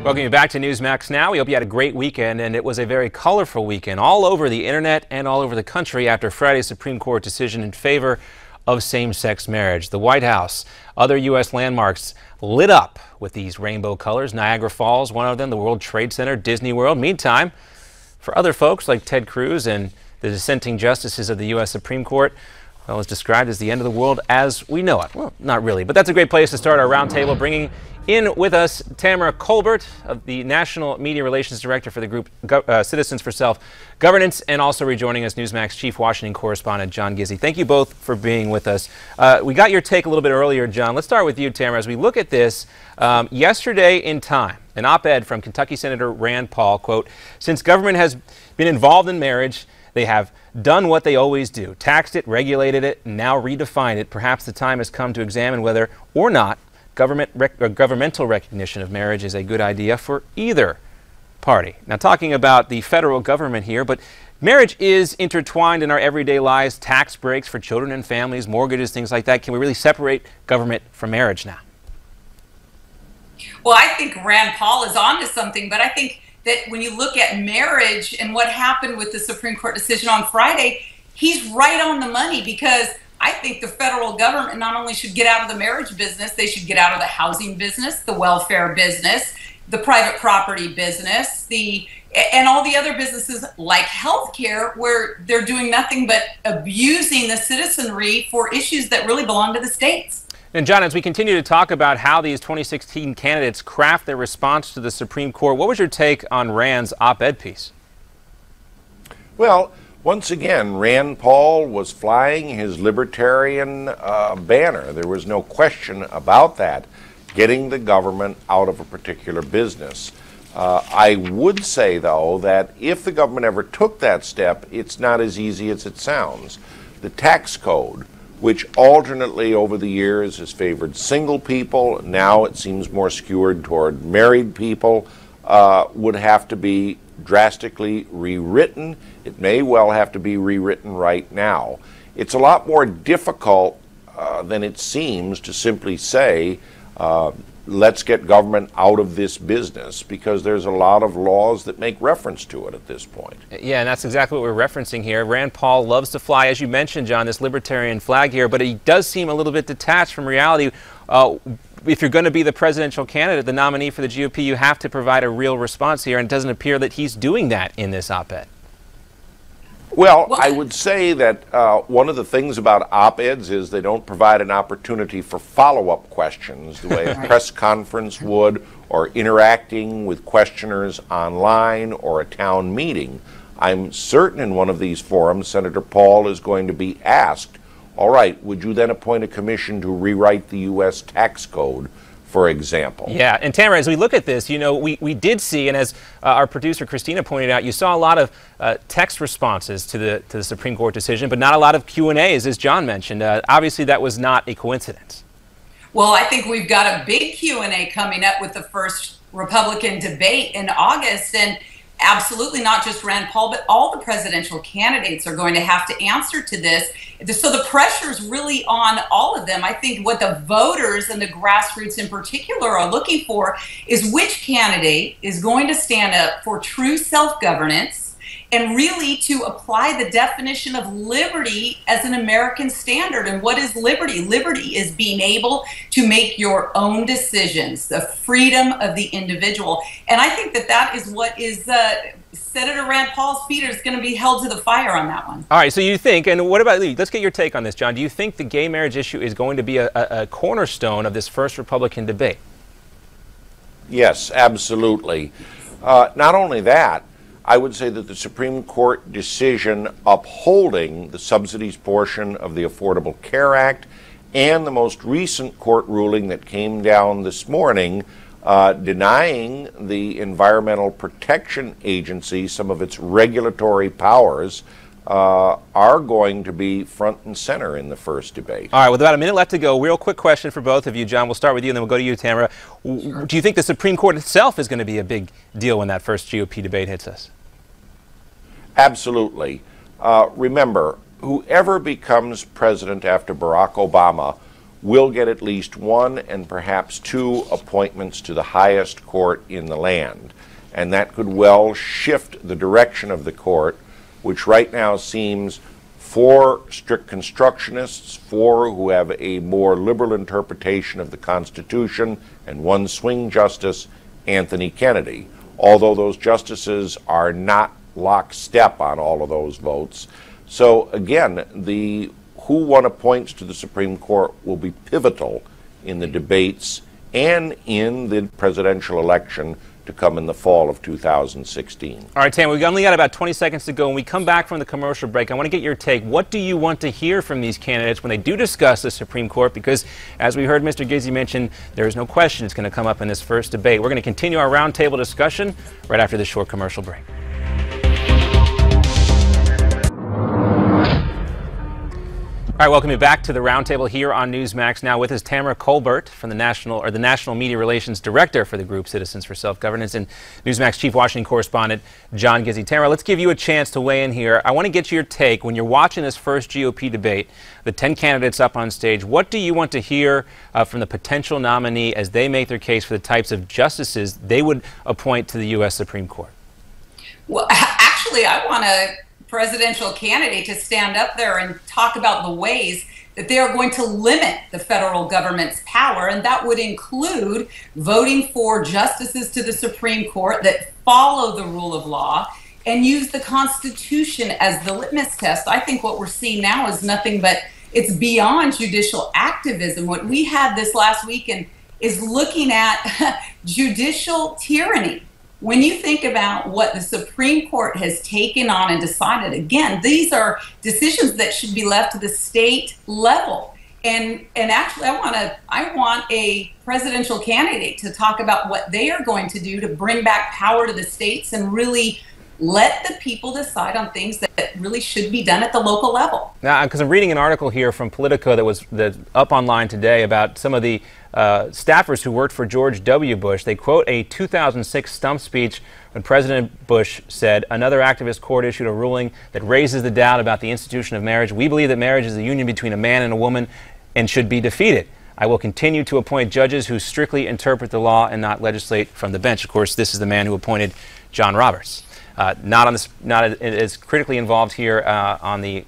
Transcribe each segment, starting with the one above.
Welcome you back to Newsmax Now. We hope you had a great weekend, and it was a very colorful weekend all over the internet and all over the country after Friday's Supreme Court decision in favor of same-sex marriage. The White House, other U.S. landmarks lit up with these rainbow colors. Niagara Falls, one of them, the World Trade Center, Disney World. Meantime, for other folks like Ted Cruz and the dissenting justices of the U.S. Supreme Court, well, it's described as the end of the world as we know it. Well, not really, but that's a great place to start our roundtable, bringing in with us Tamara Colbert, the National Media Relations Director for the group Citizens for Self-Governance, and also rejoining us, Newsmax Chief Washington Correspondent John Gizzi. Thank you both for being with us. We got your take a little bit earlier, John. Let's start with you, Tamara. As we look at this, yesterday in Time, an op-ed from Kentucky Senator Rand Paul, quote, "Since government has been involved in marriage, they have done what they always do, taxed it, regulated it, and now redefined it. Perhaps the time has come to examine whether or not governmental recognition of marriage is a good idea for either party." Now, talking about the federal government here, but marriage is intertwined in our everyday lives, tax breaks for children and families, mortgages, things like that. Can we really separate government from marriage now? Well, I think Rand Paul is onto something, but I think that when you look at marriage and what happened with the Supreme Court decision on Friday, he's right on the money, because I think the federal government not only should get out of the marriage business, they should get out of the housing business, the welfare business, the private property business, and all the other businesses like healthcare, where they're doing nothing but abusing the citizenry for issues that really belong to the states. And John, as we continue to talk about how these 2016 candidates craft their response to the Supreme Court, what was your take on Rand's op-ed piece? Well, once again, Rand Paul was flying his libertarian banner. There was no question about that, getting the government out of a particular business. I would say, though, that if the government ever took that step, it's not as easy as it sounds. The tax code, which alternately over the years has favored single people, now it seems more skewed toward married people, would have to be drastically rewritten. It may well have to be rewritten right now. It's a lot more difficult than it seems to simply say, let's get government out of this business, because there's a lot of laws that make reference to it at this point. Yeah, and that's exactly what we're referencing here. Rand Paul loves to fly, as you mentioned, John, this libertarian flag here, but he does seem a little bit detached from reality. If you're going to be the presidential candidate, the nominee for the GOP, you have to provide a real response here, and it doesn't appear that he's doing that in this op-ed. Well, I would say that one of the things about op-eds is they don't provide an opportunity for follow-up questions the way a press conference would, or interacting with questioners online or a town meeting. I'm certain in one of these forums, Senator Paul is going to be asked, all right, would you then appoint a commission to rewrite the U.S. tax code, for example? Yeah, and Tamara, as we look at this, you know, we did see, and as our producer Christina pointed out, you saw a lot of text responses to the Supreme Court decision, but not a lot of Q&As, as John mentioned. Obviously, that was not a coincidence. Well, I think we've got a big Q&A coming up with the first Republican debate in August, and absolutely not just Rand Paul, but all the presidential candidates are going to have to answer to this. So the pressure is really on all of them. I think what the voters and the grassroots in particular are looking for is which candidate is going to stand up for true self-governance and really to apply the definition of liberty as an American standard. And what is liberty? Liberty is being able to make your own decisions, the freedom of the individual. And I think that that is what is Senator Rand Paul's feet is going to be held to the fire on that one. All right, so you think, and what about Lee? Let's get your take on this, John. Do you think the gay marriage issue is going to be a cornerstone of this first Republican debate? Yes, absolutely. Not only that, I would say that the Supreme Court decision upholding the subsidies portion of the Affordable Care Act and the most recent court ruling that came down this morning denying the Environmental Protection Agency some of its regulatory powers are going to be front and center in the first debate. All right, with about a minute left to go, real quick question for both of you. John, we'll start with you and then we'll go to you, Tamara. Sure. Do you think the Supreme Court itself is going to be a big deal when that first GOP debate hits us? Absolutely. Remember, whoever becomes president after Barack Obama will get at least one and perhaps two appointments to the highest court in the land. And that could well shift the direction of the court, which right now seems 4 strict constructionists, 4 who have a more liberal interpretation of the Constitution, and 1 swing justice, Anthony Kennedy. Although those justices are not lockstep on all of those votes. So again, the who one appoints to the Supreme Court will be pivotal in the debates and in the presidential election to come in the fall of 2016. All right, Tam, we've only got about 20 seconds to go. When we come back from the commercial break, I want to get your take. What do you want to hear from these candidates when they do discuss the Supreme Court? Because, as we heard Mr. Gizzi mention, there is no question it's going to come up in this first debate. We're going to continue our roundtable discussion right after this short commercial break. All right, welcome you back to the roundtable here on Newsmax Now. With us, Tamara Colbert from the National Media Relations Director for the group Citizens for Self-Governance, and Newsmax Chief Washington Correspondent John Gizzi. Tamara, let's give you a chance to weigh in here. I want to get your take when you're watching this first GOP debate, the 10 candidates up on stage. What do you want to hear from the potential nominee as they make their case for the types of justices they would appoint to the U.S. Supreme Court? Well, actually, I want a presidential candidate to stand up there and talk about the ways that they are going to limit the federal government's power, and that would include voting for justices to the Supreme Court that follow the rule of law and use the Constitution as the litmus test. I think what we're seeing now is nothing but it's beyond judicial activism. What we had this last weekend is looking at judicial tyranny. When you think about what the Supreme Court has taken on and decided, again, these are decisions that should be left to the state level. And actually, I want a presidential candidate to talk about what they are going to do to bring back power to the states and really let the people decide on things that really should be done at the local level. Now, because I'm reading an article here from Politico that's up online today about some of the staffers who worked for George W. Bush. They quote a 2006 stump speech when President Bush said, "Another activist court issued a ruling that raises the doubt about the institution of marriage. We believe that marriage is a union between a man and a woman and should be defeated. I will continue to appoint judges who strictly interpret the law and not legislate from the bench." Of course, this is the man who appointed John Roberts. Not as critically involved here on the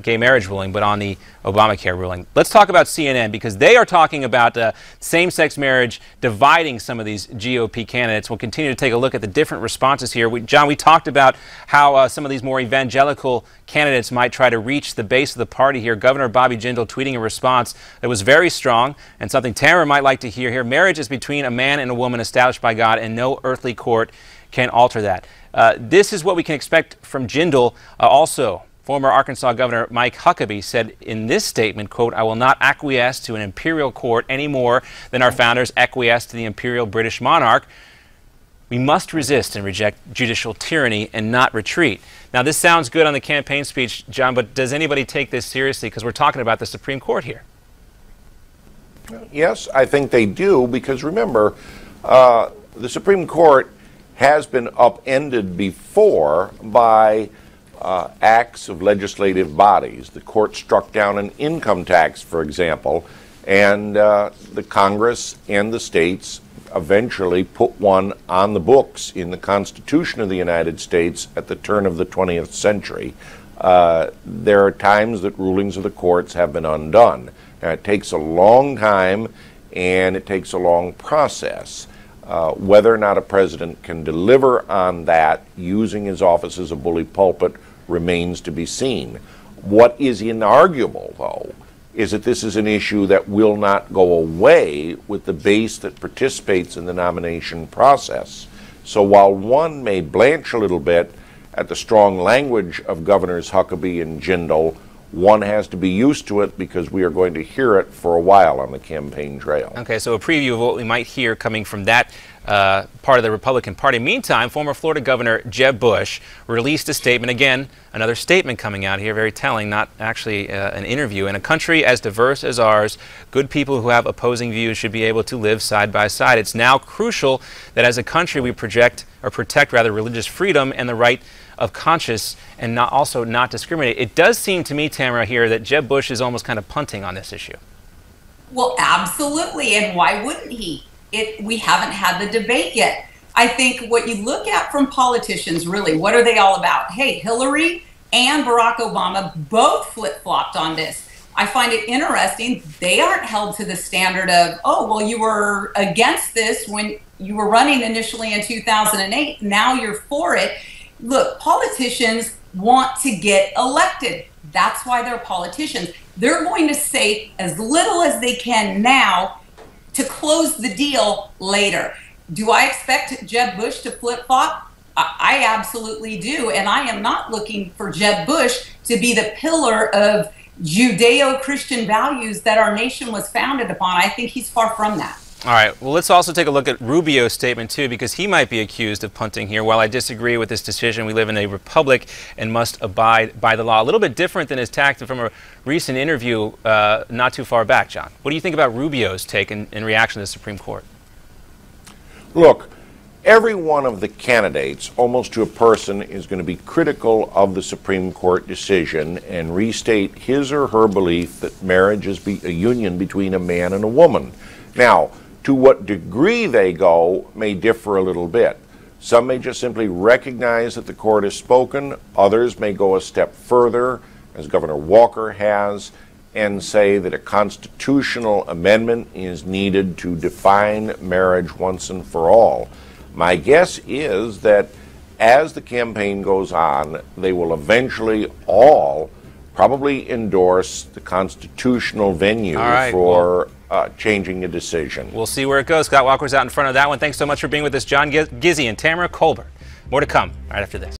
gay marriage ruling, but on the Obamacare ruling. Let's talk about CNN, because they are talking about same-sex marriage dividing some of these GOP candidates. We'll continue to take a look at the different responses here. John, we talked about how some of these more evangelical candidates might try to reach the base of the party here. Governor Bobby Jindal tweeting a response that was very strong, and something Tamara might like to hear here. "Marriage is between a man and a woman established by God, and no earthly court can alter that." This is what we can expect from Jindal. Also, former Arkansas Governor Mike Huckabee said in this statement, quote, "I will not acquiesce to an imperial court any more than our founders acquiesced to the imperial British monarch. We must resist and reject judicial tyranny and not retreat." Now, this sounds good on the campaign speech, John, but does anybody take this seriously? Because we're talking about the Supreme Court here. Yes, I think they do, because remember, the Supreme Court has been upended before by acts of legislative bodies. The court struck down an income tax, for example, and the Congress and the states eventually put one on the books in the Constitution of the United States at the turn of the 20th century. There are times that rulings of the courts have been undone. Now, it takes a long time and it takes a long process. Whether or not a president can deliver on that using his office as a bully pulpit remains to be seen. What is inarguable, though, is that this is an issue that will not go away with the base that participates in the nomination process. So while one may blanch a little bit at the strong language of Governors Huckabee and Jindal, one has to be used to it, because we are going to hear it for a while on the campaign trail. Okay, so a preview of what we might hear coming from that part of the Republican Party. Meantime, former Florida Governor Jeb Bush released a statement. Again, another statement coming out here, very telling, not actually an interview. "In a country as diverse as ours, good people who have opposing views should be able to live side by side. It's now crucial that as a country we protect religious freedom and the right of conscience, and not discriminate." It does seem to me, Tamara, here that Jeb Bush is almost kind of punting on this issue. Well, absolutely. And why wouldn't he? We haven't had the debate yet. I think what you look at from politicians, really, what are they all about? Hey, Hillary and Barack Obama both flip-flopped on this. I find it interesting. They aren't held to the standard of, oh, well, you were against this when you were running initially in 2008. Now you're for it. Look, politicians want to get elected. That's why they're politicians. They're going to say as little as they can now to close the deal later. Do I expect Jeb Bush to flip-flop? I absolutely do. And I am not looking for Jeb Bush to be the pillar of Judeo-Christian values that our nation was founded upon. I think he's far from that. All right. Well, let's also take a look at Rubio's statement, too, because he might be accused of punting here. While I disagree with this decision, we live in a republic and must abide by the law. A little bit different than his tactic from a recent interview not too far back, John. What do you think about Rubio's take in reaction to the Supreme Court? Look, every one of the candidates, almost to a person, is going to be critical of the Supreme Court decision and restate his or her belief that marriage is a union between a man and a woman. Now, to what degree they go may differ a little bit. Some may just simply recognize that the court has spoken. Others may go a step further, as Governor Walker has, and say that a constitutional amendment is needed to define marriage once and for all. My guess is that as the campaign goes on, they will eventually all probably endorse the constitutional venue for changing a decision. We'll see where it goes. Scott Walker's out in front of that one. Thanks so much for being with us, John Gizzi and Tamara Colbert. More to come right after this.